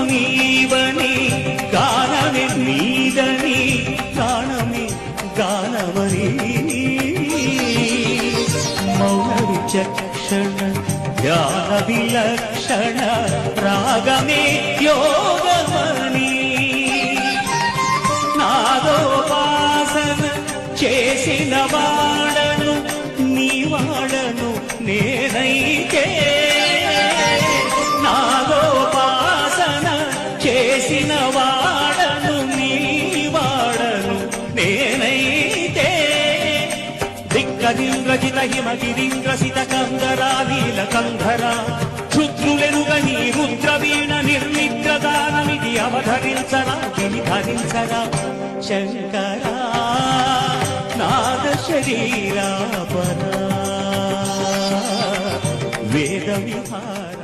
నీవని గానమే నీదని గానమే గానమని మౌన విచక్షణ ధ్యాన విలక్షణ రాగమే యోగమని నాదోపాసన చేసిన వాడను నీ వాడను నేనైతే నాదోపాసన చేసిన వాడను నీ వాడను నేనైతే దిక్కదింద్రజిత హిమగిరింద్రసిత కందరా నీల కంధరా క్షుద్రులెరుగని రుద్రవీణ నిర్మిద్రదానమిది అవధరించరా ధరించరా శంకరా నాద శరీరాపరా వేద విహార